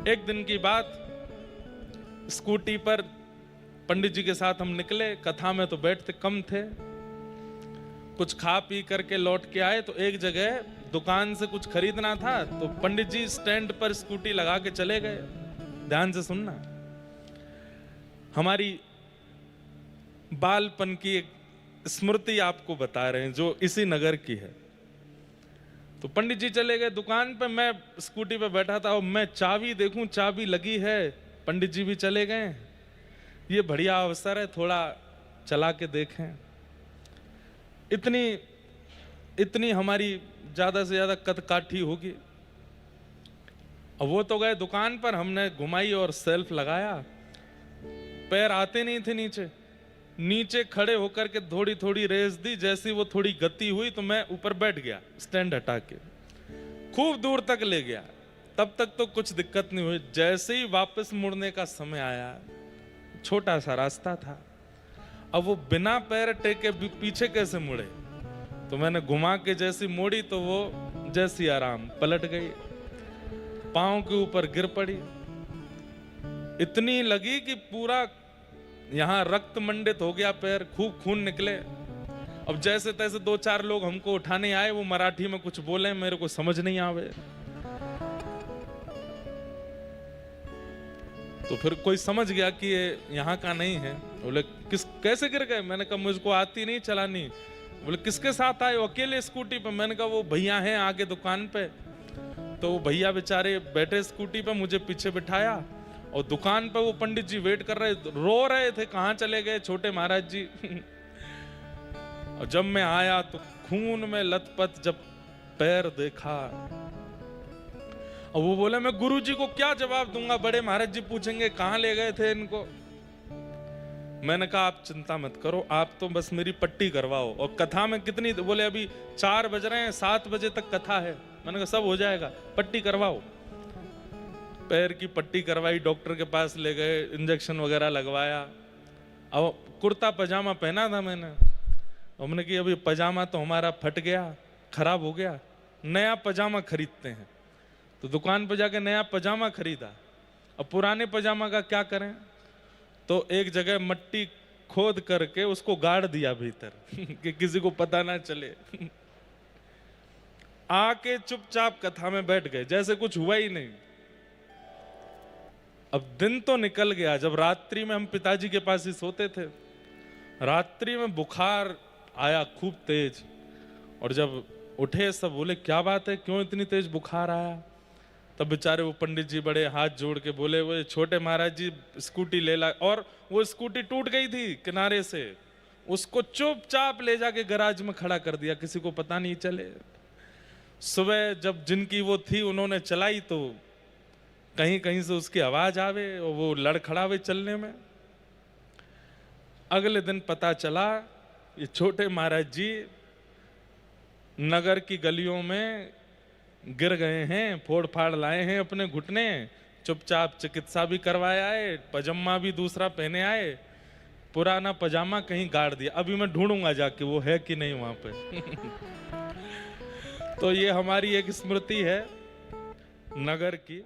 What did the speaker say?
एक दिन की बात, स्कूटी पर पंडित जी के साथ हम निकले। कथा में तो बैठते कम थे, कुछ खा पी करके लौट के आए तो एक जगह दुकान से कुछ खरीदना था, तो पंडित जी स्टैंड पर स्कूटी लगा के चले गए। ध्यान से सुनना, हमारी बालपन की एक स्मृति आपको बता रहे हैं जो इसी नगर की है। तो पंडित जी चले गए दुकान पे, मैं स्कूटी पे बैठा था और मैं चाबी देखूं, चाबी लगी है, पंडित जी भी चले गए। ये बढ़िया अवसर है, थोड़ा चला के देखें। इतनी हमारी ज्यादा से ज्यादा कदकाठी होगी। अब वो तो गए दुकान पर, हमने घुमाई और सेल्फ लगाया। पैर आते नहीं थे नीचे खड़े होकर के थोड़ी थोड़ी रेस दी। जैसी वो थोड़ी गति हुई तो मैं ऊपर बैठ गया, स्टैंड हटा के खूब दूर तक ले गया। तब तक तो कुछ दिक्कत नहीं हुई। जैसे ही वापस मुड़ने का समय आया, छोटा सा रास्ता था, अब वो बिना पैर टेके पीछे कैसे मुड़े। तो मैंने घुमा के जैसी मोड़ी तो वो जैसी आराम पलट गई, पांव के ऊपर गिर पड़ी। इतनी लगी कि पूरा यहां रक्त मंडित हो गया पैर, खूब खून निकले। अब जैसे तैसे दो चार लोग हमको उठाने आए, वो मराठी में कुछ बोले, मेरे को समझ नहीं आवे। तो फिर कोई समझ गया कि ये यहाँ का नहीं है। बोले कैसे गिर गए? मैंने कहा मुझको आती नहीं चलानी। बोले किसके साथ आए? अकेले स्कूटी पे। मैंने कहा वो भैया हैं आगे दुकान पे। तो वो भैया बेचारे बैठे स्कूटी पे, मुझे पीछे बिठाया और दुकान पे वो पंडित जी वेट कर रहे, रो रहे थे, कहाँ चले गए छोटे महाराज जी। और जब मैं आया तो खून में लथपथ जब पैर देखा, और वो बोले मैं गुरुजी को क्या जवाब दूंगा, बड़े महाराज जी पूछेंगे कहाँ ले गए थे इनको। मैंने कहा आप चिंता मत करो, आप तो बस मेरी पट्टी करवाओ। और कथा में कितनी? बोले अभी 4 बज रहे हैं, 7 बजे तक कथा है। मैंने कहा सब हो जाएगा, पट्टी करवाओ। पैर की पट्टी करवाई, डॉक्टर के पास ले गए, इंजेक्शन वगैरह लगवाया। अब कुर्ता पजामा पहना था मैंने, हमने कि अभी पजामा तो हमारा फट गया, खराब हो गया, नया पजामा खरीदते हैं। तो दुकान पर जाके नया पजामा खरीदा। अब पुराने पजामा का क्या करें? तो एक जगह मट्टी खोद करके उसको गाड़ दिया भीतर कि किसी को पता ना चले। आके चुपचाप कथा में बैठ गए, जैसे कुछ हुआ ही नहीं। अब दिन तो निकल गया। जब रात्रि में हम पिताजी के पास ही सोते थे, रात्रि में बुखार आया खूब तेज। और जब उठे सब बोले क्या बात है, क्यों इतनी तेज बुखार आया? तब बेचारे वो पंडित जी बड़े हाथ जोड़ के बोले वो छोटे महाराज जी स्कूटी ले ला। और वो स्कूटी टूट गई थी किनारे से, उसको चुपचाप ले जाके गैराज में खड़ा कर दिया, किसी को पता नहीं चले। सुबह जब जिनकी वो थी उन्होंने चलाई तो कहीं कहीं से उसकी आवाज आवे और वो लड़खड़ावे चलने में। अगले दिन पता चला ये छोटे महाराज जी नगर की गलियों में गिर गए हैं, फोड़ फाड़ लाए हैं अपने घुटने। चुपचाप चिकित्सा भी करवाए आए, पजामा भी दूसरा पहने आए, पुराना पजामा कहीं गाड़ दिया। अभी मैं ढूंढूंगा जाके वो है कि नहीं वहां पे। तो ये हमारी एक स्मृति है नगर की।